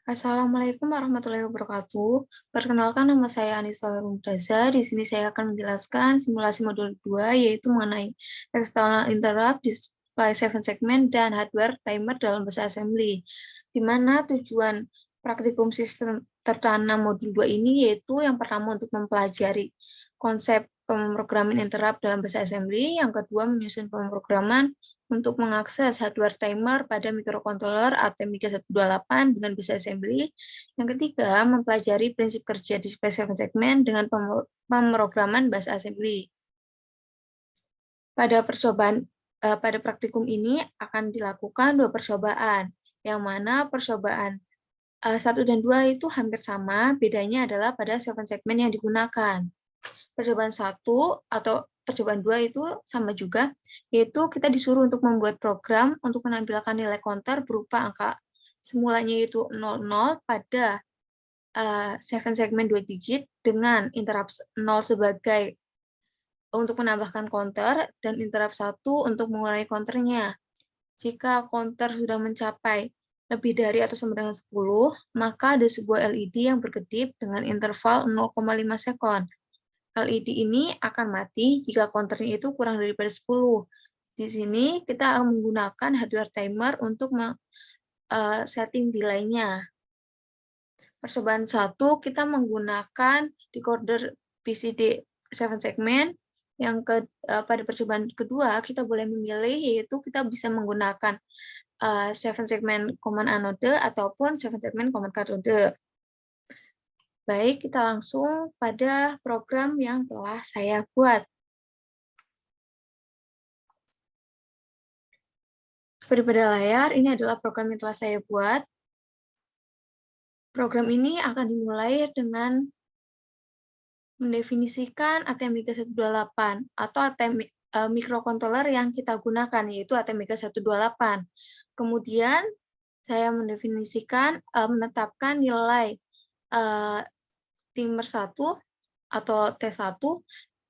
Assalamualaikum warahmatullahi wabarakatuh. Perkenalkan nama saya Anissa Mumtaza. Di sini saya akan menjelaskan simulasi modul 2 yaitu mengenai external interrupt, display 7 segment dan hardware timer dalam bahasa assembly. Di mana tujuan praktikum sistem tertanam modul 2 ini yaitu yang pertama untuk mempelajari konsep pemrograman interrupt dalam bahasa assembly, yang kedua menyusun pemrograman untuk mengakses hardware timer pada microcontroller ATmega128 dengan bahasa assembly. Yang ketiga, mempelajari prinsip kerja display 7 segment dengan pemrograman bahasa assembly. Pada praktikum ini akan dilakukan 2 percobaan, yang mana percobaan 1 dan 2 itu hampir sama, bedanya adalah pada 7 segment yang digunakan. Percobaan 1 atau percobaan 2 itu sama juga, yaitu kita disuruh untuk membuat program untuk menampilkan nilai counter berupa angka semulanya itu 00 pada 7 segment 2 digit dengan interrupt 0 sebagai untuk menambahkan counter dan interrupt 1 untuk mengurangi counternya. Jika counter sudah mencapai lebih dari atau sama dengan 10, maka ada sebuah LED yang berkedip dengan interval 0,5 sekon. LED ini akan mati jika counternya itu kurang daripada 10. Di sini kita akan menggunakan hardware timer untuk setting delay-nya. Percobaan 1 kita menggunakan decoder BCD 7 segment. Pada percobaan kedua kita boleh memilih, yaitu kita bisa menggunakan 7 segment command anode ataupun 7 segment command cathode. Baik, kita langsung pada program yang telah saya buat. Seperti pada layar, ini adalah program yang telah saya buat. Program ini akan dimulai dengan mendefinisikan ATmega128 atau microcontroller yang kita gunakan, yaitu ATmega128. Kemudian, saya mendefinisikan, menetapkan nilai timer 1 atau T1,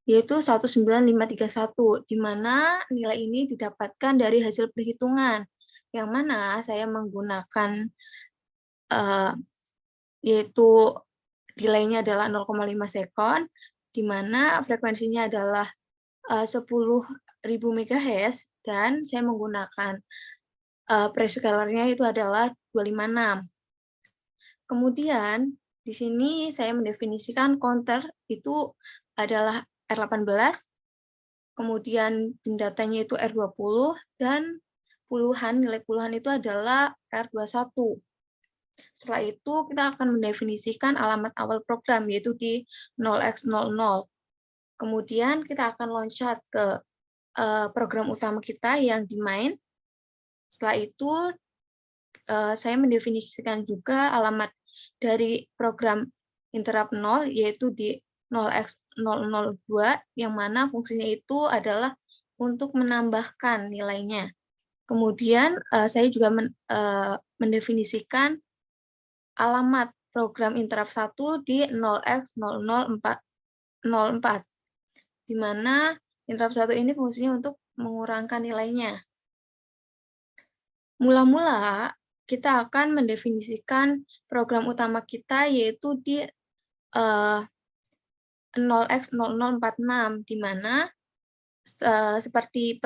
yaitu 19531, di mana nilai ini didapatkan dari hasil perhitungan, yang mana saya menggunakan yaitu delay-nya adalah 0,5 sekon, di mana frekuensinya adalah 10.000 MHz, dan saya menggunakan prescalernya itu adalah 256. Kemudian, di sini saya mendefinisikan counter itu adalah R18, kemudian bin datanya itu R20, dan nilai puluhan itu adalah R21. Setelah itu, kita akan mendefinisikan alamat awal program, yaitu di 0x00. Kemudian, kita akan loncat ke program utama kita yang di main. Setelah itu, saya mendefinisikan juga alamat dari program interrupt 0, yaitu di 0x002, yang mana fungsinya itu adalah untuk menambahkan nilainya. Kemudian, saya juga mendefinisikan alamat program interrupt 1 di 0x0004, di mana interrupt 1 ini fungsinya untuk mengurangkan nilainya. Mula-mula, kita akan mendefinisikan program utama kita, yaitu di 0x0046, di mana seperti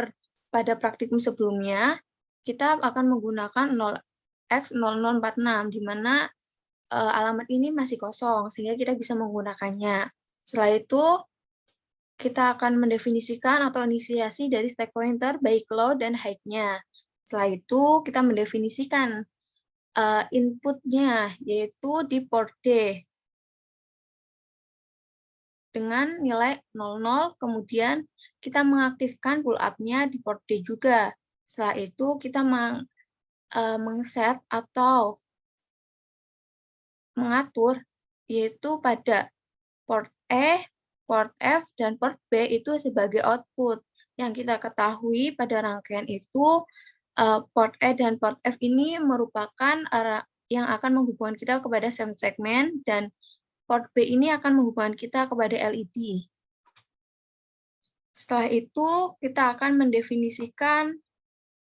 pada praktikum sebelumnya, kita akan menggunakan 0x0046, di mana alamat ini masih kosong, sehingga kita bisa menggunakannya. Setelah itu, kita akan mendefinisikan atau inisiasi dari stack pointer, baik low dan high-nya. Setelah itu, kita mendefinisikan input-nya, yaitu di port D, dengan nilai 00, kemudian kita mengaktifkan pull up-nya di port D juga. Setelah itu, kita meng-set atau mengatur, yaitu pada port E, port F, dan port B itu sebagai output. Yang kita ketahui pada rangkaian itu, port E dan port F ini merupakan yang akan menghubungkan kita kepada 7 segment, dan port B ini akan menghubungkan kita kepada LED. Setelah itu, kita akan mendefinisikan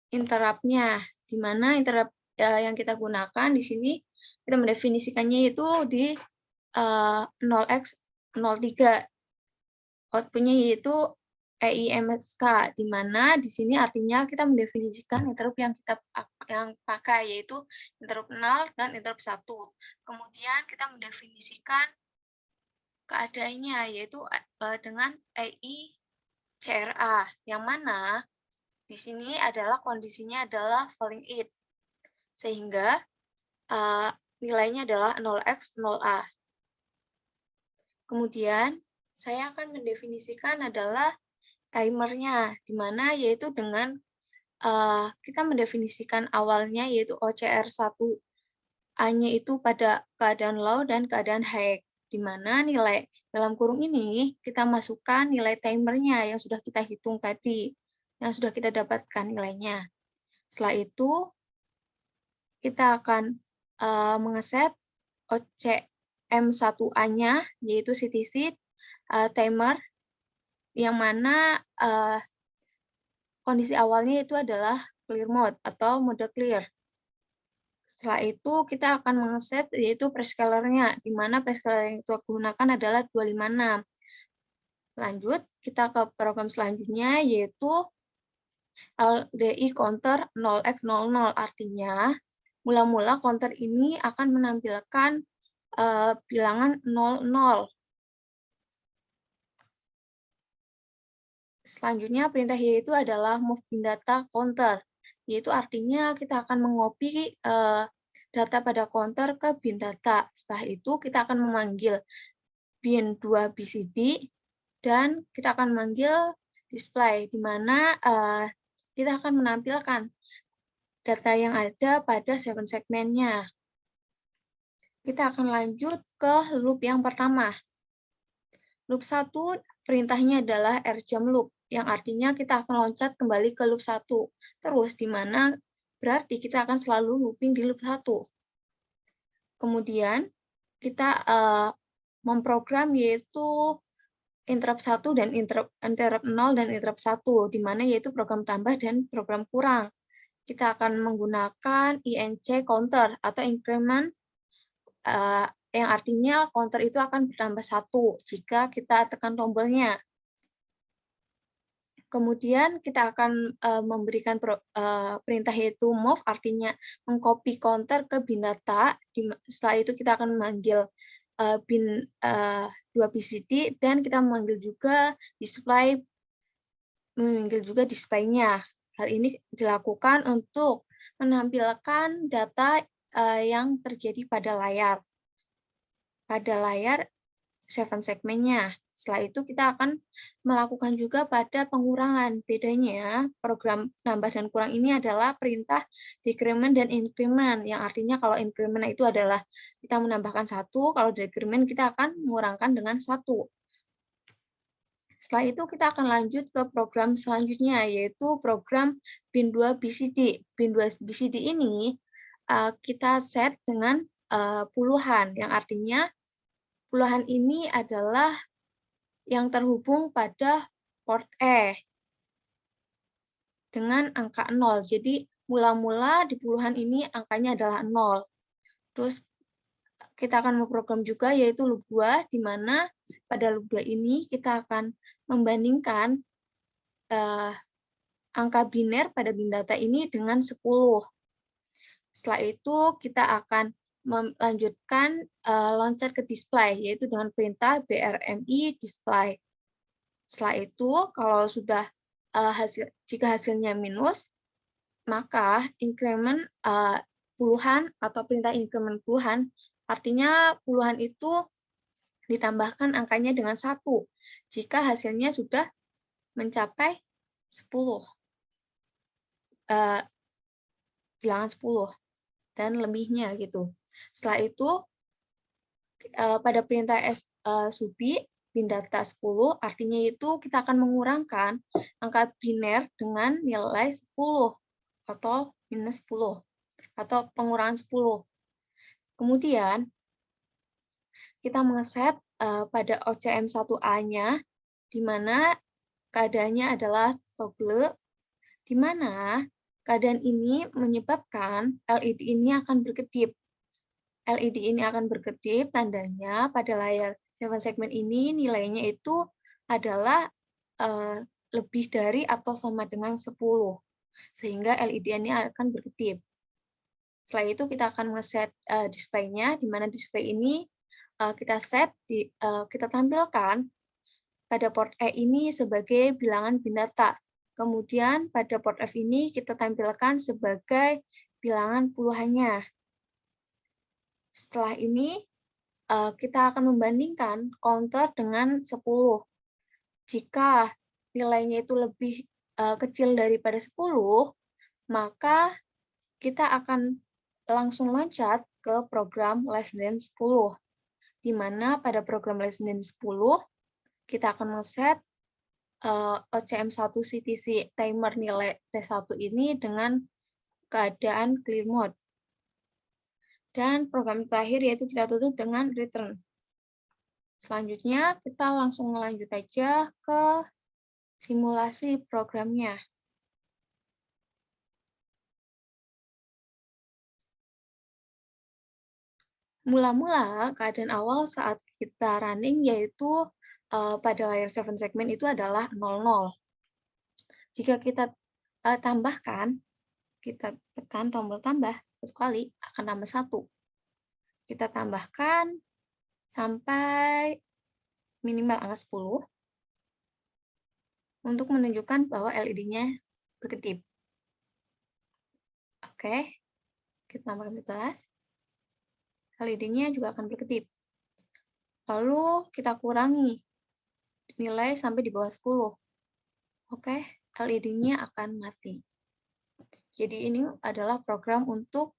interrupt-nya, di mana interrupt yang kita gunakan di sini kita mendefinisikannya itu di 0x03. Output-nya yaitu EIMSK, di mana di sini artinya kita mendefinisikan interrupt yang kita pakai, yaitu interrupt 0 dan interrupt 1. Kemudian kita mendefinisikan keadaannya, yaitu dengan EI CRA, yang mana di sini adalah kondisinya adalah falling it, sehingga nilainya adalah 0x0A. Kemudian saya akan mendefinisikan adalah timernya, di mana yaitu dengan kita mendefinisikan awalnya yaitu OCR1A-nya itu pada keadaan low dan keadaan high, di mana nilai dalam kurung ini kita masukkan nilai timernya yang sudah kita hitung tadi, yang sudah kita dapatkan nilainya. Setelah itu, kita akan mengeset OCM1A-nya, yaitu CTC timer, yang mana kondisi awalnya itu adalah clear mode atau mode clear. Setelah itu kita akan mengeset yaitu prescaler-nya, di mana prescaler yang kita gunakan adalah 256. Lanjut, kita ke program selanjutnya yaitu LDI counter 0x00, artinya mula-mula counter ini akan menampilkan bilangan 00. Selanjutnya perintah yaitu adalah move bin data counter, yaitu artinya kita akan mengopi data pada counter ke bin data. Setelah itu kita akan memanggil bin 2 BCD dan kita akan memanggil display, di mana kita akan menampilkan data yang ada pada 7 segmennya. Kita akan lanjut ke loop yang pertama. Loop 1 perintahnya adalah rjam loop, yang artinya kita akan loncat kembali ke loop 1. Terus, di mana berarti kita akan selalu looping di loop 1. Kemudian, kita memprogram yaitu interrupt 1 dan interrupt 0 dan interrupt 1, di mana yaitu program tambah dan program kurang. Kita akan menggunakan INC counter atau increment, yang artinya counter itu akan bertambah 1 jika kita tekan tombolnya. Kemudian kita akan memberikan perintah yaitu move, artinya mengcopy counter ke bin data. Setelah itu kita akan memanggil bin 2 BCD dan kita memanggil juga display-nya. Hal ini dilakukan untuk menampilkan data yang terjadi pada layar 7 segmennya. Setelah itu kita akan melakukan juga pada pengurangan. Bedanya program nambah dan kurang ini adalah perintah decrement dan increment, yang artinya kalau increment itu adalah kita menambahkan 1, kalau decrement kita akan mengurangkan dengan 1. Setelah itu kita akan lanjut ke program selanjutnya, yaitu program bin 2 BCD. Bin 2 BCD ini kita set dengan puluhan, yang artinya puluhan ini adalah yang terhubung pada port E dengan angka 0. Jadi mula-mula di puluhan ini angkanya adalah 0. Terus kita akan memprogram juga yaitu loop 2, di mana pada loop 2 ini kita akan membandingkan angka biner pada bin data ini dengan 10. Setelah itu kita akan melanjutkan loncat ke display, yaitu dengan perintah brmi display. Setelah itu, kalau sudah jika hasilnya minus, maka increment puluhan atau perintah increment puluhan, artinya puluhan itu ditambahkan angkanya dengan 1 jika hasilnya sudah mencapai 10, bilangan 10 dan lebihnya gitu. Setelah itu pada perintah subi bin data 10, artinya itu kita akan mengurangkan angka biner dengan nilai 10 atau minus 10 atau pengurangan 10. Kemudian kita mengeset pada OCM1A-nya, di mana keadaannya adalah toggle, di mana keadaan ini menyebabkan LED ini akan berkedip. LED ini akan berkedip, tandanya pada layar 7 segmen ini nilainya itu adalah lebih dari atau sama dengan 10, sehingga LED ini akan berkedip. Setelah itu kita akan nge-set display-nya, di mana display ini kita tampilkan pada port E ini sebagai bilangan bin data. Kemudian pada port F ini kita tampilkan sebagai bilangan puluhannya. Setelah ini kita akan membandingkan counter dengan 10. Jika nilainya itu lebih kecil daripada 10, maka kita akan langsung loncat ke program less than 10. Di mana pada program less than 10, kita akan nge-set OCM1 CTC timer nilai T1 ini dengan keadaan clear mode. Dan program terakhir yaitu kita tutup dengan return. Selanjutnya, kita langsung lanjut aja ke simulasi programnya. Mula-mula, keadaan awal saat kita running yaitu pada layar 7 segmen itu adalah 00. Jika kita tambahkan, kita tekan tombol tambah satu kali, akan tambah 1. Kita tambahkan sampai minimal angka 10 untuk menunjukkan bahwa LED-nya berkedip. Oke, kita tambahkan 17. LED-nya juga akan berkedip. Lalu kita kurangi nilai sampai di bawah 10. Oke, LED-nya akan mati. Jadi ini adalah program untuk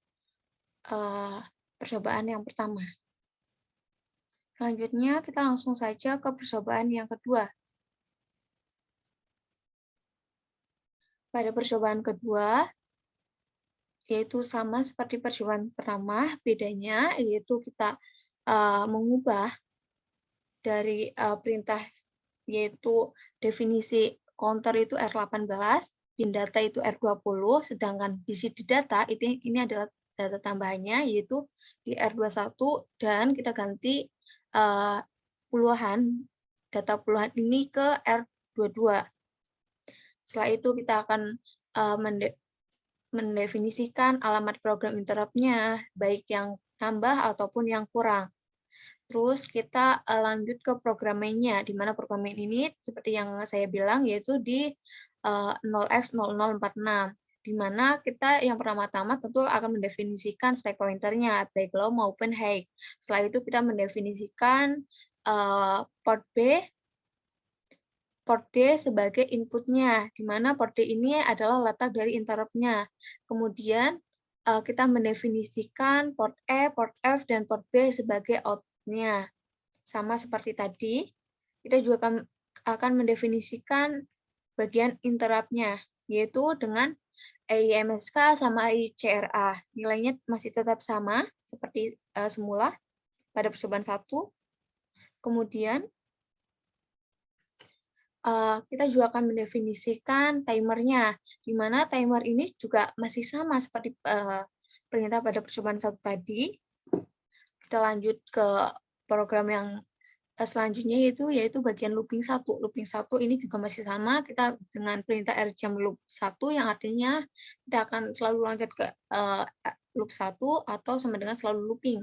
percobaan yang pertama. Selanjutnya, kita langsung saja ke percobaan yang kedua. Pada percobaan kedua, yaitu sama seperti percobaan pertama, bedanya yaitu kita mengubah dari perintah, yaitu definisi counter itu R18, bin data itu R20, sedangkan bisi di data ini adalah data tambahannya, yaitu di R21, dan kita ganti puluhan, data puluhan ini ke R22. Setelah itu kita akan mendefinisikan alamat program interrupt-nya, baik yang tambah ataupun yang kurang. Terus kita lanjut ke program main-nya, di mana program main ini seperti yang saya bilang yaitu di 0x0046, di mana kita yang pertama-tama tentu akan mendefinisikan stack pointer-nya, baik low maupun high. Setelah itu kita mendefinisikan port D sebagai input-nya, di mana port D ini adalah letak dari interrupt-nya. Kemudian kita mendefinisikan port E, port F, dan port B sebagai out-nya. Sama seperti tadi, kita juga akan mendefinisikan bagian interrupt-nya, yaitu dengan AIMSK sama ICRA. Nilainya masih tetap sama seperti semula pada percobaan 1. Kemudian kita juga akan mendefinisikan timernya, di mana timer ini juga masih sama seperti perintah pada percobaan 1 tadi. Kita lanjut ke program yang selanjutnya yaitu bagian looping 1. Looping 1 ini juga masih sama, kita dengan perintah rjam loop 1, yang artinya kita akan selalu loncat ke loop 1 atau sama dengan selalu looping.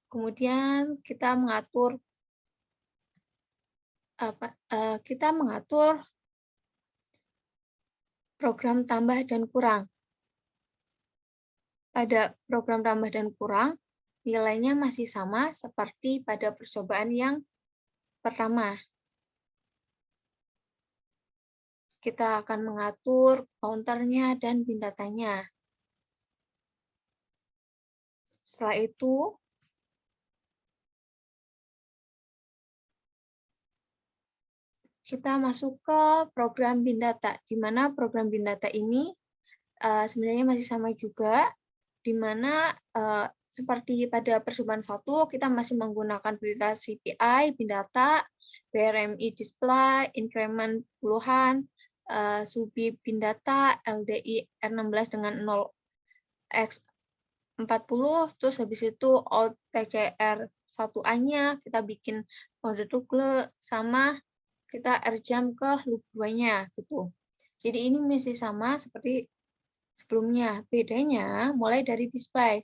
Kemudian kita mengatur program tambah dan kurang. Pada program tambah dan kurang, nilainya masih sama seperti pada percobaan yang pertama. Kita akan mengatur counternya dan bin datanya. Setelah itu, kita masuk ke program bin data, di mana program bin data ini sebenarnya masih sama juga, di mana seperti pada percobaan 1, kita masih menggunakan perintah CPI, bin data, BRMI display, increment puluhan, subi bin data, LDI R16 dengan 0x 40, terus habis itu OTCR 1A-nya kita bikin mode toggle, sama kita R-jump ke loop 2-nya gitu. Jadi ini masih sama seperti sebelumnya. Bedanya mulai dari display.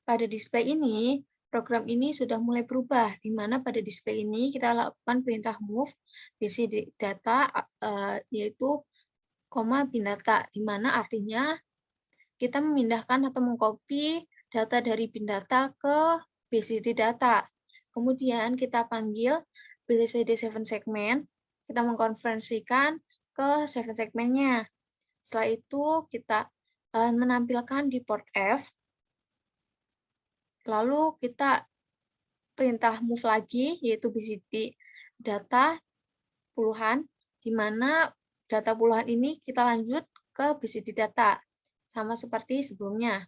Pada display ini, program ini sudah mulai berubah, di mana pada display ini kita lakukan perintah move bc data, yaitu koma bin data, di mana artinya kita memindahkan atau mengcopy data dari bin data ke BCD data. Kemudian kita panggil BCD7 segment, kita mengkonversikan ke 7 segmennya. Setelah itu kita menampilkan di port F, lalu kita perintah move lagi, yaitu BCD data puluhan, di mana data puluhan ini kita lanjut ke BCD data, sama seperti sebelumnya.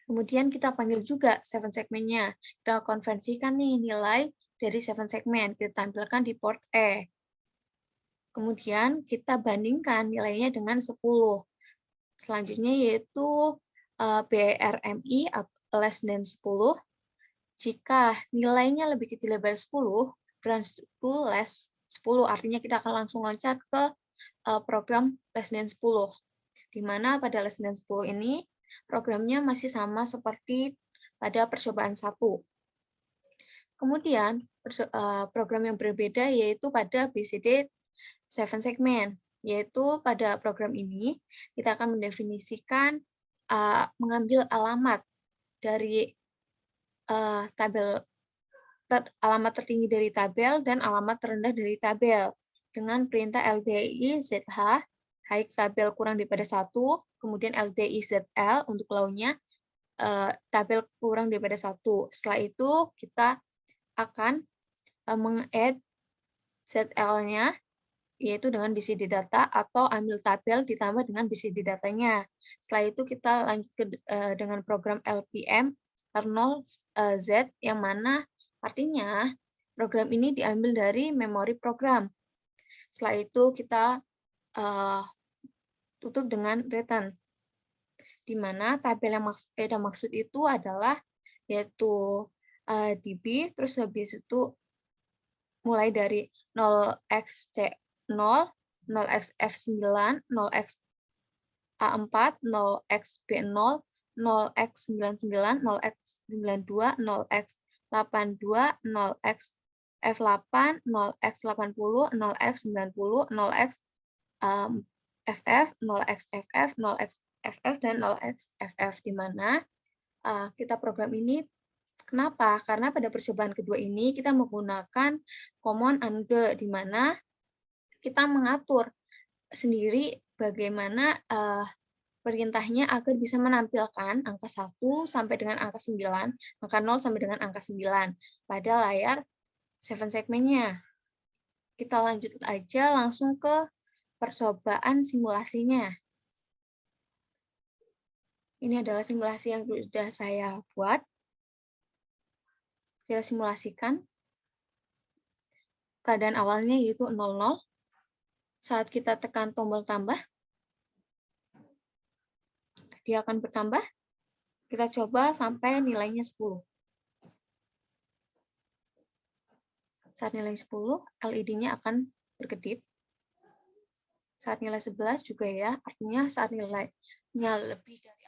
Kemudian kita panggil juga 7 segmennya. Kita konversikan nih nilai dari 7 segmen, kita tampilkan di port E. Kemudian kita bandingkan nilainya dengan 10. Selanjutnya yaitu BRMI less than 10. Jika nilainya lebih kecil dari 10, branch to less 10, artinya kita akan langsung loncat ke program less than 10. Di mana pada less than 10 ini programnya masih sama seperti pada percobaan 1. Kemudian program yang berbeda yaitu pada BCD 7 segment, yaitu pada program ini kita akan mendefinisikan mengambil alamat dari tabel alamat tertinggi dari tabel dan alamat terendah dari tabel dengan perintah LDI ZH, high tabel kurang daripada 1, kemudian LDI ZL untuk low-nya tabel kurang daripada 1. Setelah itu kita akan meng-add ZL-nya, yaitu dengan BCD data, atau ambil tabel ditambah dengan BCD datanya. Setelah itu kita lanjut ke, dengan program LPM kernel Z, yang mana artinya program ini diambil dari memori program. Setelah itu kita tutup dengan return, di mana tabel yang maksud itu adalah yaitu DB, terus habis itu mulai dari 0xC0, 0xF9, 0xA4, 0xB0, 0x99, 0x92, 0x82, 0xF8, 0x80, 0x90, 0xFF, 0xFF, 0xFF, dan 0xFF, di mana kita program ini. Kenapa? Karena pada percobaan kedua ini kita menggunakan common angle, di mana kita mengatur sendiri bagaimana perintahnya agar bisa menampilkan angka 1 sampai dengan angka 9, angka 0 sampai dengan angka 9 pada layar 7 segmennya. Kita lanjut aja langsung ke percobaan simulasinya. Ini adalah simulasi yang sudah saya buat. Kita simulasikan. Keadaan awalnya yaitu 00. Saat kita tekan tombol tambah, dia akan bertambah. Kita coba sampai nilainya 10. Saat nilai 10, LED-nya akan berkedip. Saat nilai 11 juga ya, artinya saat nilainya lebih dari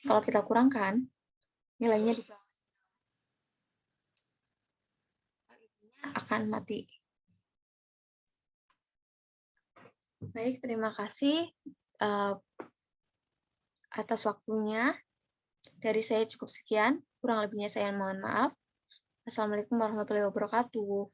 kalau kita kurangkan, nilainya di bawah akan mati. Baik, terima kasih atas waktunya. Dari saya cukup sekian, kurang lebihnya saya mohon maaf. Assalamualaikum warahmatullahi wabarakatuh.